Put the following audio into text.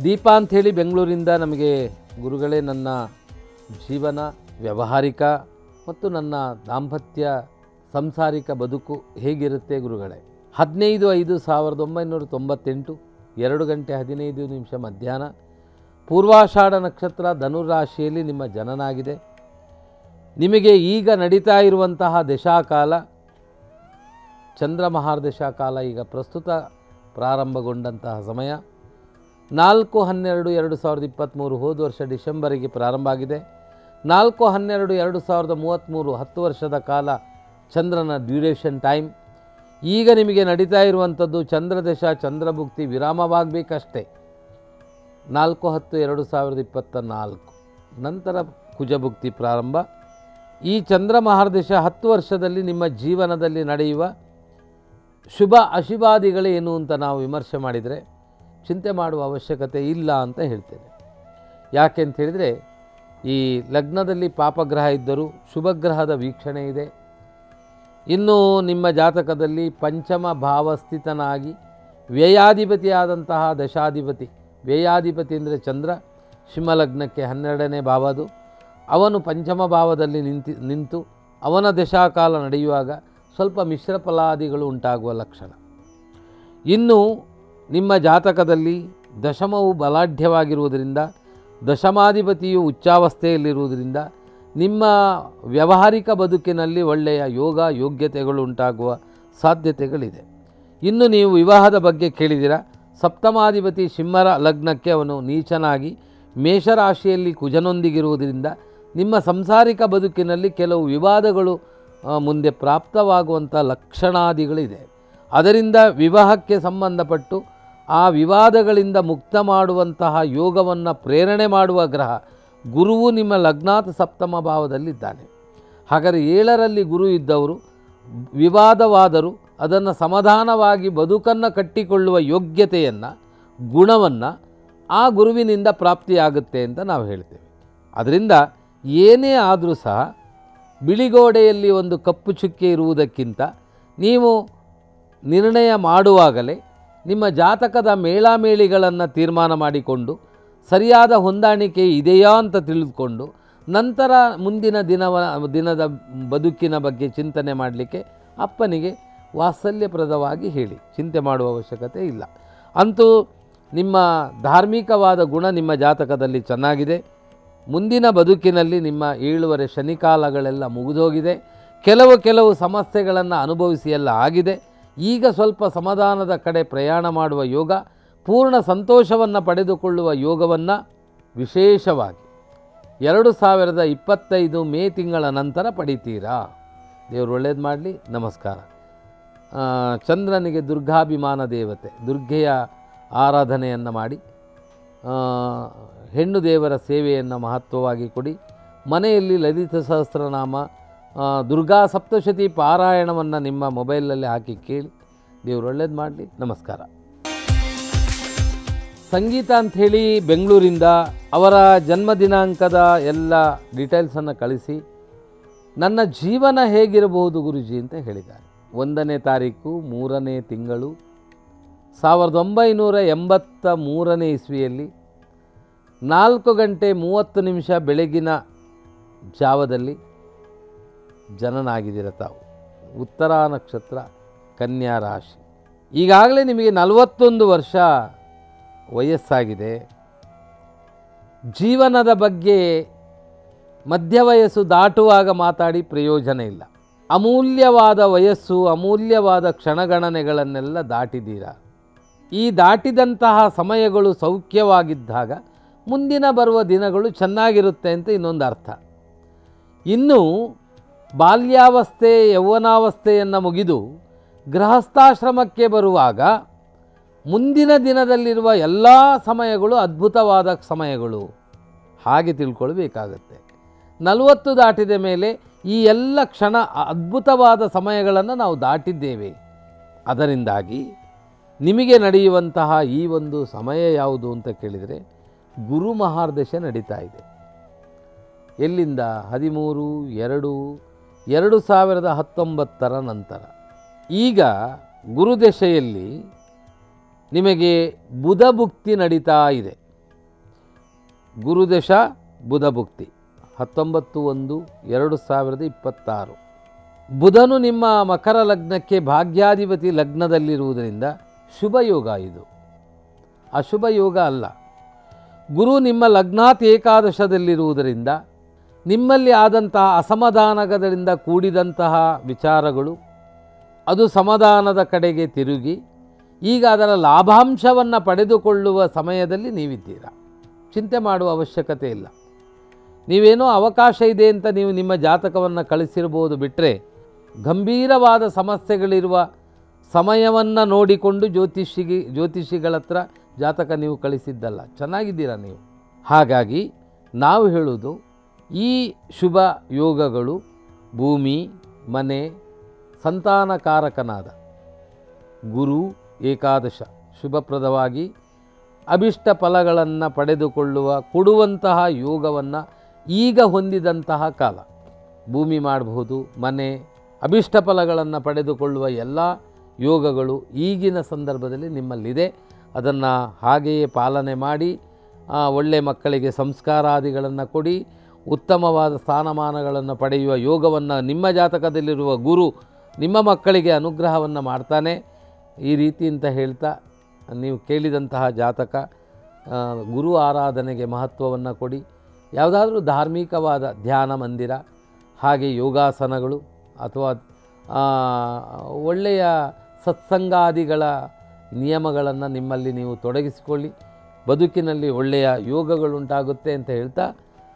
ದೀಪಾ ಅಂಥೇಳಿ ಬೆಂಗಳೂರಿಂದ ನಮಗೆ ಗುರುಗಳೇ ನನ್ನ ಜೀವನ ವ್ಯಾವಹಾರಿಕ ಮತ್ತು ನನ್ನ ದಾಂಪತ್ಯ ಸಂಸಾರಿಕ ಬದುಕು ಹೇಗಿರುತ್ತೆ ಗುರುಗಳೇ? 15/5/1998 2 ಗಂಟೆ 15 ನಿಮಿಷ ಮಧ್ಯಾಹ್ನ ಪೂರ್ವಾಷಾಢ ನಕ್ಷತ್ರ ಧನುರಾಶಿಯಲ್ಲಿ ನಿಮ್ಮ ಜನನಾಗಿದೆ. ನಿಮಗೆ ಈಗ ನಡೀತಾ ಇರುವಂತಹ ದಶಾಕಾಲ ಚಂದ್ರ ಮಹಾರ್ದಶಾಕಾಲ ಈಗ ಪ್ರಸ್ತುತ ಪ್ರಾರಂಭಗೊಂಡಂತಹ ಸಮಯ 4/12/2023 ಹೋದ ವರ್ಷ ಡಿಸೆಂಬರಿಗೆ ಪ್ರಾರಂಭ ಆಗಿದೆ. 4/12/2033 10 ವರ್ಷದ ಕಾಲ ಚಂದ್ರನ ಡ್ಯೂರೇಷನ್ ಟೈಮ್. ಈಗ ನಿಮಗೆ ನಡೀತಾ ಇರುವಂಥದ್ದು ಚಂದ್ರದಶ ಚಂದ್ರಭುಕ್ತಿ ವಿರಾಮವಾಗಬೇಕಷ್ಟೇ 4/10/2024 ನಂತರ ಕುಜಭುಕ್ತಿ ಪ್ರಾರಂಭ. ಈ ಚಂದ್ರ ಮಹಾರ್ದಶ 10 ವರ್ಷದಲ್ಲಿ ನಿಮ್ಮ ಜೀವನದಲ್ಲಿ ನಡೆಯುವ ಶುಭ ಅಶುಭಾದಿಗಳೇನು ಅಂತ ನಾವು ವಿಮರ್ಶೆ ಮಾಡಿದರೆ ಚಿಂತೆ ಮಾಡುವ ಅವಶ್ಯಕತೆ ಇಲ್ಲ ಅಂತ ಹೇಳ್ತೇನೆ. ಯಾಕೆ ಅಂತ ಹೇಳಿದರೆ ಈ ಲಗ್ನದಲ್ಲಿ ಪಾಪಗ್ರಹ ಇದ್ದರೂ ಶುಭಗ್ರಹದ ವೀಕ್ಷಣೆ ಇದೆ. ಇನ್ನು ನಿಮ್ಮ ಜಾತಕದಲ್ಲಿ ಪಂಚಮ ಭಾವಸ್ಥಿತನಾಗಿ ವ್ಯಯಾಧಿಪತಿಯಾದಂತಹ ದಶಾಧಿಪತಿ, ವ್ಯಯಾಧಿಪತಿ ಅಂದರೆ ಚಂದ್ರ, ಸಿಂಹಲಗ್ನಕ್ಕೆ 12ನೇ ಭಾವ, ಅದು ಅವನು ಪಂಚಮ ಭಾವದಲ್ಲಿ ನಿಂತು ಅವನ ದಶಾಕಾಲ ನಡೆಯುವಾಗ ಸ್ವಲ್ಪ ಮಿಶ್ರ ಫಲಾದಿಗಳು ಉಂಟಾಗುವ ಲಕ್ಷಣ. ಇನ್ನು ನಿಮ್ಮ ಜಾತಕದಲ್ಲಿ ದಶಮವು ಬಲಾಢ್ಯವಾಗಿರುವುದರಿಂದ, ದಶಮಾಧಿಪತಿಯು ಉಚ್ಚಾವಸ್ಥೆಯಲ್ಲಿರುವುದರಿಂದ ನಿಮ್ಮ ವ್ಯಾವಹಾರಿಕ ಬದುಕಿನಲ್ಲಿ ಒಳ್ಳೆಯ ಯೋಗ ಯೋಗ್ಯತೆಗಳು ಉಂಟಾಗುವ ಸಾಧ್ಯತೆಗಳಿದೆ. ಇನ್ನು ನೀವು ವಿವಾಹದ ಬಗ್ಗೆ ಕೇಳಿದಿರ. ಸಪ್ತಮಾಧಿಪತಿ ಸಿಂಹರ ಲಗ್ನಕ್ಕೆ ಅವನು ನೀಚನಾಗಿ ಮೇಷರಾಶಿಯಲ್ಲಿ ಕುಜನೊಂದಿಗಿರುವುದರಿಂದ ನಿಮ್ಮ ಸಂಸಾರಿಕ ಬದುಕಿನಲ್ಲಿ ಕೆಲವು ವಿವಾದಗಳು ಮುಂದೆ ಪ್ರಾಪ್ತವಾಗುವಂಥ ಲಕ್ಷಣಾದಿಗಳಿದೆ. ಅದರಿಂದ ವಿವಾಹಕ್ಕೆ ಸಂಬಂಧಪಟ್ಟು ಆ ವಿವಾದಗಳಿಂದ ಮುಕ್ತ ಮಾಡುವಂತಹ ಯೋಗವನ್ನು ಪ್ರೇರಣೆ ಮಾಡುವ ಗ್ರಹ ಗುರುವು ನಿಮ್ಮ ಲಗ್ನಾತ್ ಸಪ್ತಮ ಭಾವದಲ್ಲಿದ್ದಾನೆ. ಹಾಗಾದರೆ 7ರಲ್ಲಿ ಗುರು ಇದ್ದವರು ವಿವಾದವಾದರೂ ಅದನ್ನು ಸಮಾಧಾನವಾಗಿ ಬದುಕನ್ನು ಕಟ್ಟಿಕೊಳ್ಳುವ ಯೋಗ್ಯತೆಯನ್ನು, ಗುಣವನ್ನು ಆ ಗುರುವಿನಿಂದ ಪ್ರಾಪ್ತಿಯಾಗುತ್ತೆ ಅಂತ ನಾವು ಹೇಳ್ತೇವೆ. ಅದರಿಂದ ಏನೇ ಆದರೂ ಸಹ ಬಿಳಿಗೋಡೆಯಲ್ಲಿ ಒಂದು ಕಪ್ಪು ಚುಕ್ಕೆ ಇರುವುದಕ್ಕಿಂತ ನೀವು ನಿರ್ಣಯ ಮಾಡುವಾಗಲೇ ನಿಮ್ಮ ಜಾತಕದ ಮೇಳಾಮೇಳಿಗಳನ್ನು ತೀರ್ಮಾನ ಮಾಡಿಕೊಂಡು ಸರಿಯಾದ ಹೊಂದಾಣಿಕೆ ಇದೆಯಾ ಅಂತ ತಿಳಿದುಕೊಂಡು ನಂತರ ಮುಂದಿನ ದಿನದ ಬದುಕಿನ ಬಗ್ಗೆ ಚಿಂತನೆ ಮಾಡಲಿಕ್ಕೆ ಅಪ್ಪನಿಗೆ ವಾತ್ಸಲ್ಯಪ್ರದವಾಗಿ ಹೇಳಿ. ಚಿಂತೆ ಮಾಡುವ ಅವಶ್ಯಕತೆ ಇಲ್ಲ. ಅಂತೂ ನಿಮ್ಮ ಧಾರ್ಮಿಕವಾದ ಗುಣ ನಿಮ್ಮ ಜಾತಕದಲ್ಲಿ ಚೆನ್ನಾಗಿದೆ. ಮುಂದಿನ ಬದುಕಿನಲ್ಲಿ ನಿಮ್ಮ 7 ಶನಿಕಾಲಗಳೆಲ್ಲ ಮುಗಿದೋಗಿದೆ. ಕೆಲವು ಸಮಸ್ಯೆಗಳನ್ನು ಅನುಭವಿಸಿ ಎಲ್ಲ ಆಗಿದೆ. ಈಗ ಸ್ವಲ್ಪ ಸಮಾಧಾನದ ಕಡೆ ಪ್ರಯಾಣ ಮಾಡುವ ಯೋಗ, ಪೂರ್ಣ ಸಂತೋಷವನ್ನು ಪಡೆದುಕೊಳ್ಳುವ ಯೋಗವನ್ನು ವಿಶೇಷವಾಗಿ 2025 ಮೇ ತಿಂಗಳ ನಂತರ ಪಡಿತೀರಾ. ದೇವರು ಒಳ್ಳೇದು ಮಾಡಲಿ. ನಮಸ್ಕಾರ. ಚಂದ್ರನಿಗೆ ದುರ್ಗಾಭಿಮಾನ ದೇವತೆ ದುರ್ಗೆಯ ಆರಾಧನೆಯನ್ನು ಮಾಡಿ ಹೆಣ್ಣು ದೇವರ ಸೇವೆಯನ್ನು ಮಹತ್ವವಾಗಿ ಕೊಡಿ. ಮನೆಯಲ್ಲಿ ಲಲಿತ ಸಹಸ್ರನಾಮ ದುರ್ಗಾ ಸಪ್ತಶತಿ ಪಾರಾಯಣವನ್ನು ನಿಮ್ಮ ಮೊಬೈಲಲ್ಲಿ ಹಾಕಿ ಕೇಳಿ. ದೇವರು ಒಳ್ಳೇದು ಮಾಡಲಿ. ನಮಸ್ಕಾರ. ಸಂಗೀತ ಅಂಥೇಳಿ ಬೆಂಗಳೂರಿಂದ ಅವರ ಜನ್ಮ ದಿನಾಂಕದ ಎಲ್ಲ ಡೀಟೇಲ್ಸನ್ನು ಕಳಿಸಿ ನನ್ನ ಜೀವನ ಹೇಗಿರಬಹುದು ಗುರುಜಿ ಅಂತ ಹೇಳಿದ್ದಾರೆ. 1ನೇ ತಾರೀಕು 3ನೇ ತಿಂಗಳು 1983ನೇ ಇಸ್ವಿಯಲ್ಲಿ 4 ಗಂಟೆ 30 ನಿಮಿಷ ಬೆಳಗಿನ ಜಾವದಲ್ಲಿ ಜನನಾಗಿದ್ದೀರ ತಾವು. ಉತ್ತರ ನಕ್ಷತ್ರ, ಕನ್ಯಾ ರಾಶಿ. ಈಗಾಗಲೇ ನಿಮಗೆ 41 ವರ್ಷ ವಯಸ್ಸಾಗಿದೆ. ಜೀವನದ ಬಗ್ಗೆ ಮಧ್ಯ ವಯಸ್ಸು ದಾಟುವಾಗ ಮಾತಾಡಿ ಪ್ರಯೋಜನ ಇಲ್ಲ. ಅಮೂಲ್ಯವಾದ ವಯಸ್ಸು, ಅಮೂಲ್ಯವಾದ ಕ್ಷಣಗಣನೆಗಳನ್ನೆಲ್ಲ ದಾಟಿದ್ದೀರಾ. ಈ ದಾಟಿದಂತಹ ಸಮಯಗಳು ಸೌಖ್ಯವಾಗಿದ್ದಾಗ ಮುಂದಿನ ಬರುವ ದಿನಗಳು ಚೆನ್ನಾಗಿರುತ್ತೆ ಅಂತ ಇನ್ನೊಂದು ಅರ್ಥ. ಇನ್ನು ಬಾಲ್ಯಾವಸ್ಥೆ ಯೌವನಾವಸ್ಥೆಯನ್ನು ಮುಗಿದು ಗೃಹಸ್ಥಾಶ್ರಮಕ್ಕೆ ಬರುವಾಗ ಮುಂದಿನ ದಿನದಲ್ಲಿರುವ ಎಲ್ಲ ಸಮಯಗಳು ಅದ್ಭುತವಾದ ಸಮಯಗಳು, ಹಾಗೆ ತಿಳ್ಕೊಳ್ಬೇಕಾಗತ್ತೆ. 40 ದಾಟಿದ ಮೇಲೆ ಈ ಎಲ್ಲ ಕ್ಷಣ ಅದ್ಭುತವಾದ ಸಮಯಗಳನ್ನು ನಾವು ದಾಟಿದ್ದೇವೆ. ಅದರಿಂದಾಗಿ ನಿಮಗೆ ನಡೆಯುವಂತಹ ಈ ಒಂದು ಸಮಯ ಯಾವುದು ಅಂತ ಕೇಳಿದರೆ ಗುರು ಮಹಾರ್ದಶೆ ನಡೀತಾ ಇದೆ. ಎಲ್ಲಿಂದ? 13/2/2019 ನಂತರ. ಈಗ ಗುರುದಶೆಯಲ್ಲಿ ನಿಮಗೆ ಬುಧ ಭುಕ್ತಿ ನಡೀತಾ ಇದೆ. ಗುರುದಶ ಬುಧಭುಕ್ತಿ 19/1/2026. ಬುಧನು ನಿಮ್ಮ ಮಕರ ಲಗ್ನಕ್ಕೆ ಭಾಗ್ಯಾಧಿಪತಿ ಲಗ್ನದಲ್ಲಿರುವುದರಿಂದ ಶುಭ ಯೋಗ ಇದು, ಅಶುಭ ಯೋಗ ಅಲ್ಲ. ಗುರು ನಿಮ್ಮ ಲಗ್ನಾತ್ ಏಕಾದಶದಲ್ಲಿರುವುದರಿಂದ ನಿಮ್ಮಲ್ಲಿ ಆದಂತಹ ಅಸಮಾಧಾನದಿಂದ ಕೂಡಿದಂತಹ ವಿಚಾರಗಳು ಅದು ಸಮಾಧಾನದ ಕಡೆಗೆ ತಿರುಗಿ ಈಗ ಅದರ ಲಾಭಾಂಶವನ್ನು ಪಡೆದುಕೊಳ್ಳುವ ಸಮಯದಲ್ಲಿ ನೀವಿದ್ದೀರಾ. ಚಿಂತೆ ಮಾಡುವ ಅವಶ್ಯಕತೆ ಇಲ್ಲ. ನೀವೇನೋ ಅವಕಾಶ ಇದೆ ಅಂತ ನೀವು ನಿಮ್ಮ ಜಾತಕವನ್ನು ಕಳಿಸಿರ್ಬೋದು ಬಿಟ್ಟರೆ, ಗಂಭೀರವಾದ ಸಮಸ್ಯೆಗಳಿರುವ ಸಮಯವನ್ನು ನೋಡಿಕೊಂಡು ಜ್ಯೋತಿಷಿಗಳ ಹತ್ರ ಜಾತಕ ನೀವು ಕಳಿಸಿದ್ದಲ್ಲ. ಚೆನ್ನಾಗಿದ್ದೀರಾ ನೀವು. ಹಾಗಾಗಿ ನಾವು ಹೇಳೋದು, ಈ ಶುಭ ಯೋಗಗಳು ಭೂಮಿ, ಮನೆ, ಸಂತಾನಕಾರಕನಾದ ಗುರು ಏಕಾದಶ ಶುಭಪ್ರದವಾಗಿ ಅಭಿಷ್ಟ ಫಲಗಳನ್ನು ಕೊಡುವಂತಹ ಯೋಗವನ್ನು ಈಗ ಹೊಂದಿದಂತಹ ಕಾಲ. ಭೂಮಿ ಮಾಡಬಹುದು, ಮನೆ, ಅಭಿಷ್ಟ ಫಲಗಳನ್ನು ಪಡೆದುಕೊಳ್ಳುವ ಎಲ್ಲ ಯೋಗಗಳು ಈಗಿನ ಸಂದರ್ಭದಲ್ಲಿ ನಿಮ್ಮಲ್ಲಿದೆ. ಅದನ್ನು ಹಾಗೆಯೇ ಪಾಲನೆ ಮಾಡಿ ಒಳ್ಳೆಯ ಮಕ್ಕಳಿಗೆ ಸಂಸ್ಕಾರಾದಿಗಳನ್ನು ಕೊಡಿ. ಉತ್ತಮವಾದ ಸ್ಥಾನಮಾನಗಳನ್ನು ಪಡೆಯುವ ಯೋಗವನ್ನು ನಿಮ್ಮ ಜಾತಕದಲ್ಲಿರುವ ಗುರು ನಿಮ್ಮ ಮಕ್ಕಳಿಗೆ ಅನುಗ್ರಹವನ್ನು ಮಾಡ್ತಾನೆ. ಈ ರೀತಿ ಅಂತ ಹೇಳ್ತಾ, ನೀವು ಕೇಳಿದಂತಹ ಜಾತಕ ಗುರು ಆರಾಧನೆಗೆ ಮಹತ್ವವನ್ನು ಕೊಡಿ. ಯಾವುದಾದ್ರೂ ಧಾರ್ಮಿಕವಾದ ಧ್ಯಾನ ಮಂದಿರ, ಹಾಗೆ ಯೋಗಾಸನಗಳು ಅಥವಾ ಒಳ್ಳೆಯ ಸತ್ಸಂಗಾದಿಗಳ ನಿಯಮಗಳನ್ನು ನಿಮ್ಮಲ್ಲಿ ನೀವು ತೊಡಗಿಸಿಕೊಳ್ಳಿ. ಬದುಕಿನಲ್ಲಿ ಒಳ್ಳೆಯ ಯೋಗಗಳುಂಟಾಗುತ್ತೆ ಅಂತ ಹೇಳ್ತಾ